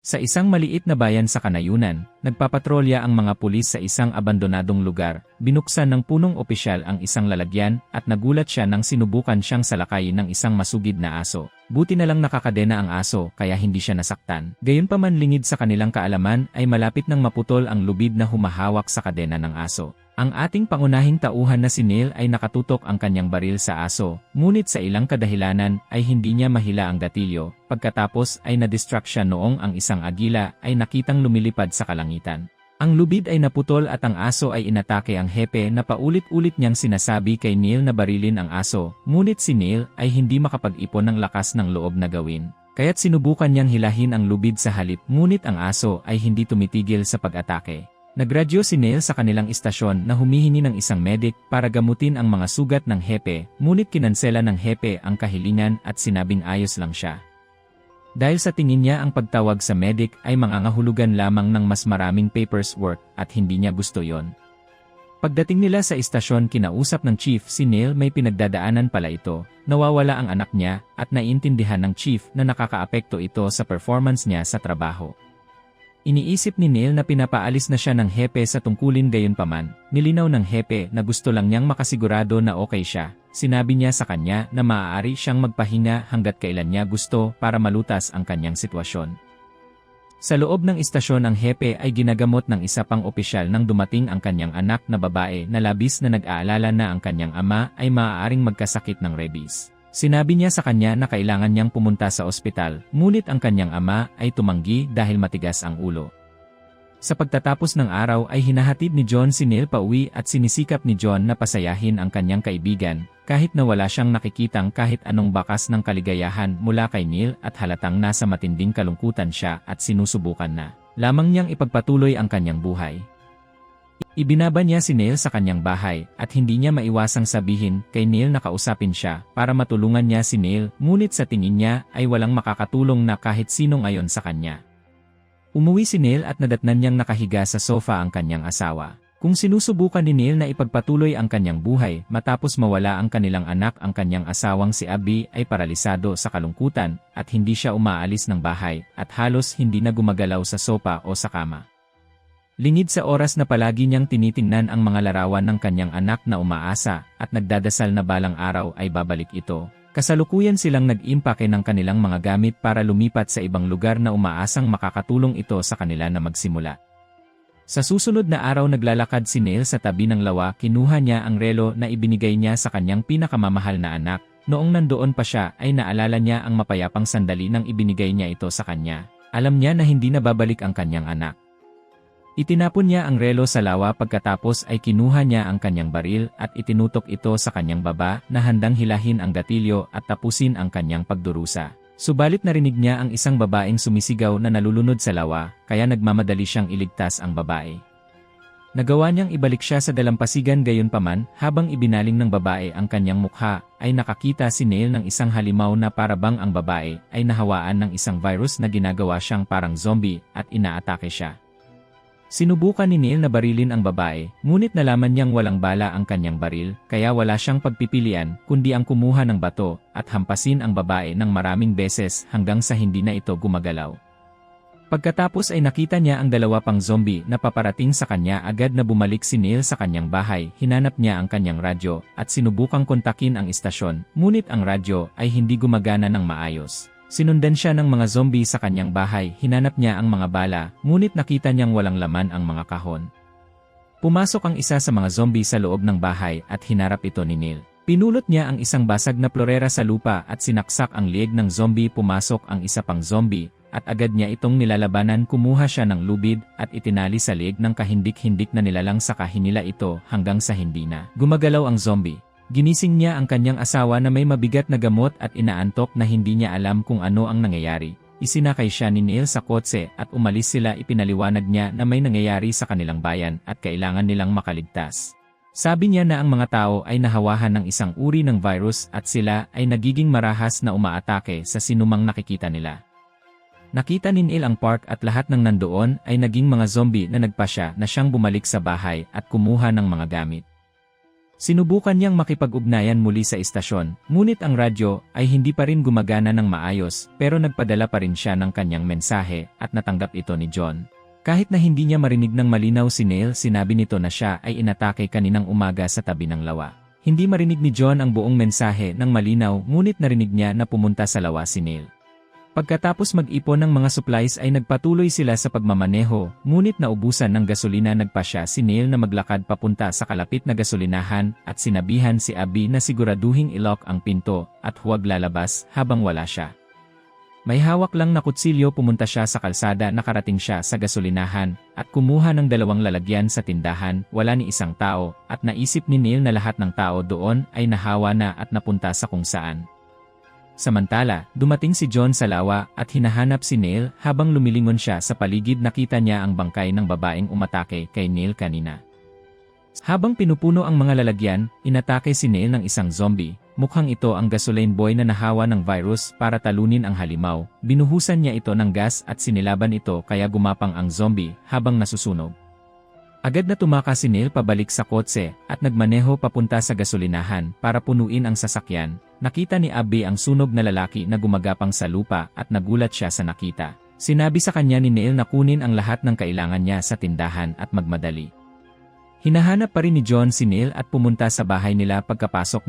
Sa isang maliit na bayan sa kanayunan, nagpapatrolya ang mga pulis sa isang abandonadong lugar. Binuksan ng punong opisyal ang isang lalagyan at nagulat siya nang sinubukan siyang salakayin ng isang masugid na aso. Buti na lang nakakadena ang aso kaya hindi siya nasaktan. Gayunpaman lingid sa kanilang kaalaman ay malapit nang maputol ang lubid na humahawak sa kadena ng aso. Ang ating pangunahing tauhan na si Neil ay nakatutok ang kanyang baril sa aso, ngunit sa ilang kadahilanan ay hindi niya mahila ang gatilyo. Pagkatapos ay na-distract siya noong ang isang agila ay nakitang lumilipad sa kalangitan. Ang lubid ay naputol at ang aso ay inatake ang hepe na paulit-ulit niyang sinasabi kay Neil na barilin ang aso, ngunit si Neil ay hindi makapag-ipon ng lakas ng loob na gawin. Kaya't sinubukan niyang hilahin ang lubid sa halip, ngunit ang aso ay hindi tumitigil sa pag-atake. Nagradyo si Neil sa kanilang istasyon na humihingi ng isang medic para gamutin ang mga sugat ng hepe, ngunit kinansela ng hepe ang kahilingan at sinabing ayos lang siya. Dahil sa tingin niya ang pagtawag sa medic ay mangangahulugan lamang ng mas maraming paperwork at hindi niya gusto yon. Pagdating nila sa istasyon kinausap ng chief si Neil may pinagdadaanan pala ito, nawawala ang anak niya at naiintindihan ng chief na nakakaapekto ito sa performance niya sa trabaho. Iniisip ni Neil na pinapaalis na siya ng hepe sa tungkulin gayunpaman, nilinaw ng hepe na gusto lang niyang makasigurado na okay siya. Sinabi niya sa kanya na maaari siyang magpahinga hanggat kailan niya gusto para malutas ang kanyang sitwasyon. Sa loob ng istasyon ang hepe ay ginagamot ng isa pang opisyal nang dumating ang kanyang anak na babae na labis na nag-aalala na ang kanyang ama ay maaaring magkasakit ng rabies. Sinabi niya sa kanya na kailangan niyang pumunta sa ospital, ngunit ang kanyang ama ay tumanggi dahil matigas ang ulo. Sa pagtatapos ng araw ay hinahatid ni John si Neil pauwi at sinisikap ni John na pasayahin ang kanyang kaibigan, kahit na wala siyang nakikitang kahit anong bakas ng kaligayahan mula kay Neil at halatang nasa matinding kalungkutan siya at sinusubukan na lamang niyang ipagpatuloy ang kanyang buhay. Ibinaba niya si Neil sa kanyang bahay at hindi niya maiwasang sabihin kay Neil na kausapin siya para matulungan niya si Neil, ngunit sa tingin niya ay walang makakatulong na kahit sino ngayon sa kanya. Umuwi si Neil at nadatnan niyang nakahiga sa sofa ang kanyang asawa. Kung sinusubukan ni Neil na ipagpatuloy ang kanyang buhay matapos mawala ang kanilang anak, ang kanyang asawang si Abby ay paralisado sa kalungkutan at hindi siya umaalis ng bahay at halos hindi na gumagalaw sa sopa o sa kama. Lingid sa oras na palagi niyang tinitingnan ang mga larawan ng kanyang anak na umaasa at nagdadasal na balang araw ay babalik ito. Kasalukuyan silang nag-impake ng kanilang mga gamit para lumipat sa ibang lugar na umaasang makakatulong ito sa kanila na magsimula. Sa susunod na araw naglalakad si Neil sa tabi ng lawa, kinuha niya ang relo na ibinigay niya sa kanyang pinakamamahal na anak. Noong nandoon pa siya ay naalala niya ang mapayapang sandali nang ibinigay niya ito sa kanya. Alam niya na hindi na babalik ang kanyang anak. Itinapon niya ang relo sa lawa pagkatapos ay kinuha niya ang kanyang baril at itinutok ito sa kanyang baba na handang hilahin ang gatilyo at tapusin ang kanyang pagdurusa. Subalit narinig niya ang isang babaeng sumisigaw na nalulunod sa lawa, kaya nagmamadali siyang iligtas ang babae. Nagawa niyang ibalik siya sa dalampasigan gayunpaman, habang ibinaling ng babae ang kanyang mukha, ay nakakita si Neil ng isang halimaw na parabang ang babae ay nahawaan ng isang virus na ginagawa siyang parang zombie at inaatake siya. Sinubukan ni Neil na barilin ang babae, ngunit nalaman niyang walang bala ang kanyang baril, kaya wala siyang pagpipilian kundi ang kumuha ng bato at hampasin ang babae ng maraming beses hanggang sa hindi na ito gumagalaw. Pagkatapos ay nakita niya ang dalawa pang zombie na paparating sa kanya. Agad na bumalik si Neil sa kanyang bahay, hinanap niya ang kanyang radyo at sinubukang kontakin ang istasyon, ngunit ang radyo ay hindi gumagana ng maayos. Sinundan siya ng mga zombie sa kanyang bahay, hinanap niya ang mga bala, ngunit nakita niyang walang laman ang mga kahon. Pumasok ang isa sa mga zombie sa loob ng bahay at hinarap ito ni Neil. Pinulot niya ang isang basag na florera sa lupa at sinaksak ang lieg ng zombie. Pumasok ang isa pang zombie at agad niya itong nilalabanan. Kumuha siya ng lubid at itinali sa lieg ng kahindik-hindik na nilalang saka hinila ito hanggang sa hindi na gumagalaw ang zombie. Ginising niya ang kanyang asawa na may mabigat na gamot at inaantok na hindi niya alam kung ano ang nangyayari. Isinakay siya ni Neil sa kotse at umalis sila. Ipinaliwanag niya na may nangyayari sa kanilang bayan at kailangan nilang makaligtas. Sabi niya na ang mga tao ay nahawahan ng isang uri ng virus at sila ay nagiging marahas na umaatake sa sinumang nakikita nila. Nakita ni Neil ang park at lahat ng nandoon ay naging mga zombie na nagpasya na siyang bumalik sa bahay at kumuha ng mga gamit. Sinubukan niyang makipag-ugnayan muli sa istasyon, ngunit ang radyo ay hindi pa rin gumagana ng maayos pero nagpadala pa rin siya ng kanyang mensahe at natanggap ito ni John. Kahit na hindi niya marinig ng malinaw si Neil, sinabi nito na siya ay inatake kaninang umaga sa tabi ng lawa. Hindi marinig ni John ang buong mensahe ng malinaw ngunit narinig niya na pumunta sa lawa si Neil. Pagkatapos mag-ipon ng mga supplies ay nagpatuloy sila sa pagmamaneho, ngunit naubusan ng gasolina. Nagpasya si Neil na maglakad papunta sa kalapit na gasolinahan at sinabihan si Abby na siguraduhing i-lock ang pinto at huwag lalabas habang wala siya. May hawak lang na kutsilyo. Pumunta siya sa kalsada. Nakarating siya sa gasolinahan at kumuha ng 2 lalagyan sa tindahan. Wala ni isang tao at naisip ni Neil na lahat ng tao doon ay nahawa na at napunta sa kung saan. Samantala, dumating si John sa lawa at hinahanap si Neil. Habang lumilingon siya sa paligid, nakita niya ang bangkay ng babaeng umatake kay Neil kanina. Habang pinupuno ang mga lalagyan, inatake si Neil ng isang zombie. Mukhang ito ang gasoline boy na nahawa ng virus para talunin ang halimaw. Binuhusan niya ito ng gas at sinilaban ito kaya gumapang ang zombie habang nasusunog. Agad na tumakas si Neil pabalik sa kotse at nagmaneho papunta sa gasolinahan para punuin ang sasakyan. Nakita ni Abby ang sunog na lalaki na gumagapang sa lupa at nagulat siya sa nakita. Sinabi sa kanya ni Neil na kunin ang lahat ng kailangan niya sa tindahan at magmadali. Hinahanap pa rin ni John si Neil at pumunta sa bahay nila. Pagkapasok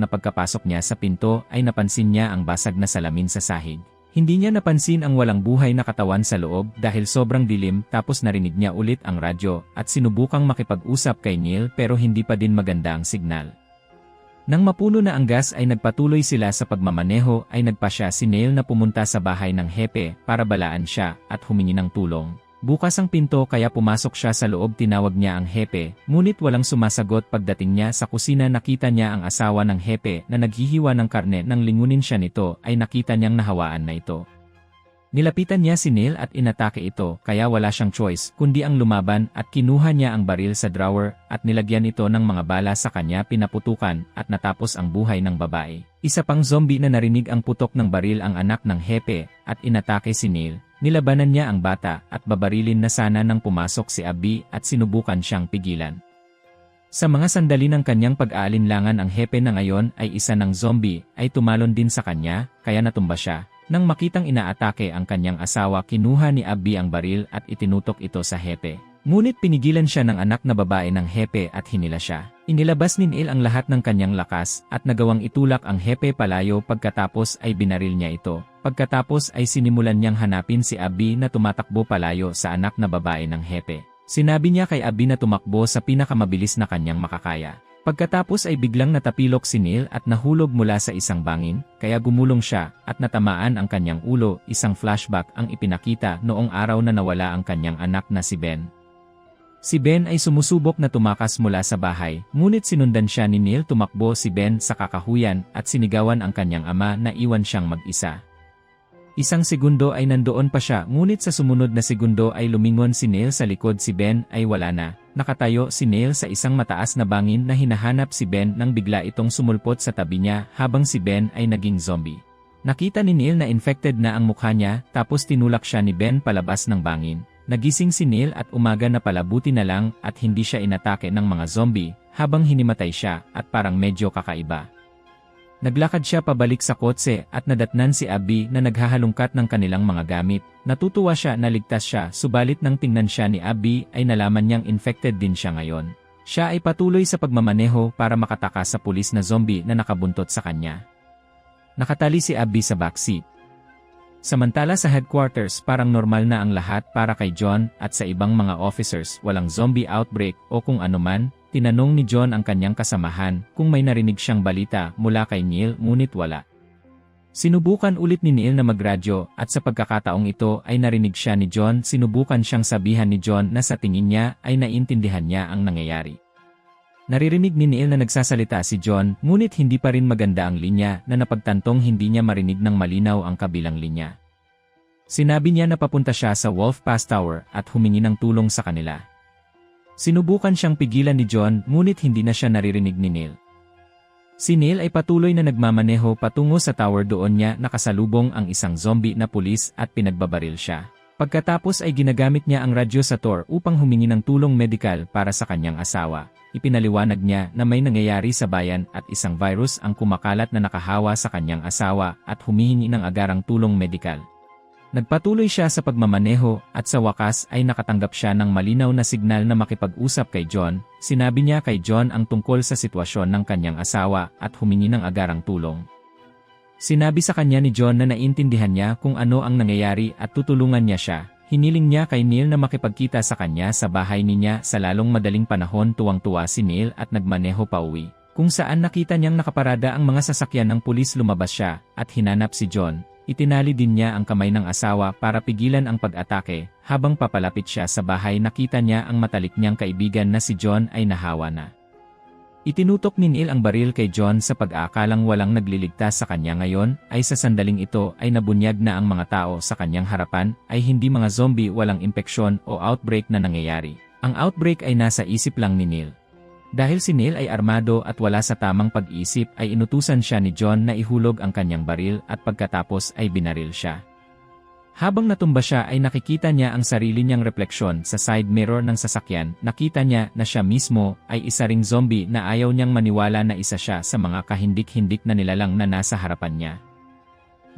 niya sa pinto ay napansin niya ang basag na salamin sa sahig. Hindi niya napansin ang walang buhay na katawan sa loob dahil sobrang dilim. Tapos narinig niya ulit ang radyo at sinubukang makipag-usap kay Neil pero hindi pa din maganda ang signal. Nang mapuno na ang gas ay nagpatuloy sila sa pagmamaneho. Ay nagpasya si Neil na pumunta sa bahay ng hepe para balaan siya at humingi ng tulong. Bukas ang pinto kaya pumasok siya sa loob. Tinawag niya ang hepe, ngunit walang sumasagot. Pagdating niya sa kusina nakita niya ang asawa ng hepe na naghihiwa ng karne. Nang lingunin siya nito ay nakita niyang nahawaan na ito. Nilapitan niya si Neil at inatake ito kaya wala siyang choice kundi ang lumaban at kinuha niya ang baril sa drawer at nilagyan ito ng mga bala sa kanya. Pinaputukan at natapos ang buhay ng babae. Isa pang zombie na narinig ang putok ng baril ang anak ng hepe at inatake si Neil. Nilabanan niya ang bata at babarilin na sana nang pumasok si Abby at sinubukan siyang pigilan. Sa mga sandali ng kanyang pag-aalinlangan ang hepe na ngayon ay isa ng zombie ay tumalon din sa kanya kaya natumba siya. Nang makitang inaatake ang kanyang asawa kinuha ni Abby ang baril at itinutok ito sa hepe. Ngunit pinigilan siya ng anak na babae ng hepe at hinila siya. Inilabas ni Neil ang lahat ng kanyang lakas at nagawang itulak ang hepe palayo. Pagkatapos ay binaril niya ito. Pagkatapos ay sinimulan niyang hanapin si Abby na tumatakbo palayo sa anak na babae ng hepe. Sinabi niya kay Abby na tumakbo sa pinakamabilis na kanyang makakaya. Pagkatapos ay biglang natapilok si Neil at nahulog mula sa isang bangin, kaya gumulong siya at natamaan ang kanyang ulo. Isang flashback ang ipinakita noong araw na nawala ang kanyang anak na si Ben. Si Ben ay sumusubok na tumakas mula sa bahay, ngunit sinundan siya ni Neil. Tumakbo si Ben sa kakahuyan at sinigawan ang kanyang ama na iwan siyang mag-isa. Isang segundo ay nandoon pa siya, ngunit sa sumunod na segundo ay lumingon si Neil sa likod. Si Ben ay wala na. Nakatayo si Neil sa isang mataas na bangin na hinahanap si Ben nang bigla itong sumulpot sa tabi niya habang si Ben ay naging zombie. Nakita ni Neil na infected na ang mukha niya tapos tinulak siya ni Ben palabas ng bangin. Nagising si Neil at umaga na pala, buti na lang at hindi siya inatake ng mga zombie habang hinimatay siya at parang medyo kakaiba. Naglakad siya pabalik sa kotse at nadatnan si Abby na naghahalungkat ng kanilang mga gamit. Natutuwa siya na ligtas siya, subalit nang tingnan siya ni Abby ay nalaman niyang infected din siya ngayon. Siya ay patuloy sa pagmamaneho para makatakas sa pulis na zombie na nakabuntot sa kanya. Nakatali si Abby sa backseat. Samantala sa headquarters parang normal na ang lahat para kay John at sa ibang mga officers. Walang zombie outbreak o kung anuman. Tinanong ni John ang kanyang kasamahan kung may narinig siyang balita mula kay Neil, ngunit wala. Sinubukan ulit ni Neil na magradyo at sa pagkakataong ito ay narinig siya ni John. Sinubukan siyang sabihan ni John na sa tingin niya ay naiintindihan niya ang nangyayari. Naririnig ni Neil na nagsasalita si John, ngunit hindi pa rin maganda ang linya na napagtantong hindi niya marinig ng malinaw ang kabilang linya. Sinabi niya na papunta siya sa Wolf Pass Tower at humingi ng tulong sa kanila. Sinubukan siyang pigilan ni John, ngunit hindi na siya naririnig ni Neil. Si Neil ay patuloy na nagmamaneho patungo sa tower. Doon niya nakasalubong ang isang zombie na pulis at pinagbabaril siya. Pagkatapos ay ginagamit niya ang radyo sa tower upang humingi ng tulong medikal para sa kanyang asawa. ipinaliwanag niya na may nangyayari sa bayan at isang virus ang kumakalat na nakahawa sa kanyang asawa at humihingi ng agarang tulong medikal. Nagpatuloy siya sa pagmamaneho at sa wakas ay nakatanggap siya ng malinaw na signal na makipag-usap kay John. Sinabi niya kay John ang tungkol sa sitwasyon ng kanyang asawa at humingi ng agarang tulong. Sinabi sa kanya ni John na naintindihan niya kung ano ang nangyayari at tutulungan niya siya. Hiniling niya kay Neil na makipagkita sa kanya sa bahay niya sa lalong madaling panahon. Tuwang-tuwa si Neil at nagmaneho pauwi, kung saan nakita niyang nakaparada ang mga sasakyan ng pulis. Lumabas siya at hinanap si John. Itinali din niya ang kamay ng asawa para pigilan ang pag-atake. Habang papalapit siya sa bahay, nakita niya ang matalik niyang kaibigan na si John ay nahawa na. Itinutok ni Neil ang baril kay John sa pag-aakalang walang nagliligtas sa kanya. Ngayon ay sa sandaling ito ay nabunyag na ang mga tao sa kanyang harapan ay hindi mga zombie, walang impeksyon o outbreak na nangyayari. Ang outbreak ay nasa isip lang ni Neil. Dahil si Neil ay armado at wala sa tamang pag-iisip, ay inutusan siya ni John na ihulog ang kanyang baril at pagkatapos ay binaril siya. Habang natumba siya ay nakikita niya ang sarili niyang refleksyon sa side mirror ng sasakyan. Nakita niya na siya mismo ay isa ring zombie na ayaw niyang maniwala na isa siya sa mga kahindik-hindik na nilalang na nasa harapan niya.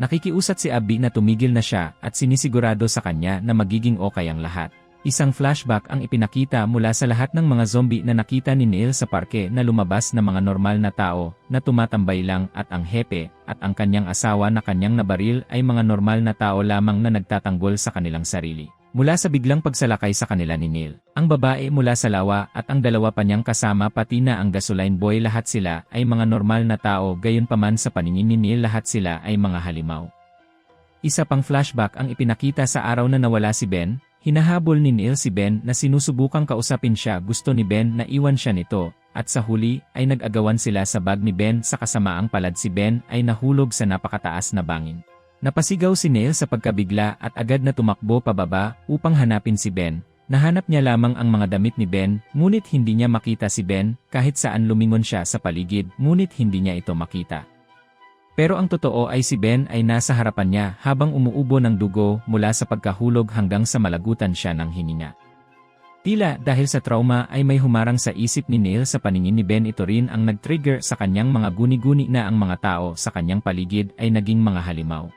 Nakikiusat si Abby na tumigil na siya at sinisigurado sa kanya na magiging okay ang lahat. Isang flashback ang ipinakita mula sa lahat ng mga zombie na nakita ni Neil sa parke na lumabas na mga normal na tao na tumatambay lang at ang hepe at ang kanyang asawa na kanyang nabaril ay mga normal na tao lamang na nagtatanggol sa kanilang sarili. Mula sa biglang pagsalakay sa kanila ni Neil, ang babae mula sa lawa at ang dalawa pa niyang kasama pati na ang gasoline boy, lahat sila ay mga normal na tao. Gayunpaman sa paningin ni Neil lahat sila ay mga halimaw. Isa pang flashback ang ipinakita sa araw na nawala si Ben. Hinahabol ni Neil si Ben na sinusubukang kausapin siya. Gusto ni Ben na iwan siya nito, at sa huli ay nag-agawan sila sa bag ni Ben. Sa kasamaang palad si Ben ay nahulog sa napakataas na bangin. Napasigaw si Neil sa pagkabigla at agad na tumakbo pababa upang hanapin si Ben. Nahanap niya lamang ang mga damit ni Ben, ngunit hindi niya makita si Ben. Kahit saan lumingon siya sa paligid, ngunit hindi niya ito makita. Pero ang totoo ay si Ben ay nasa harapan niya habang umuubo ng dugo mula sa pagkahulog hanggang sa malagutan siya ng hininga. Tila dahil sa trauma ay may humarang sa isip ni Neil. Sa paningin ni Ben, ito rin ang nag-trigger sa kanyang mga guni-guni na ang mga tao sa kanyang paligid ay naging mga halimaw.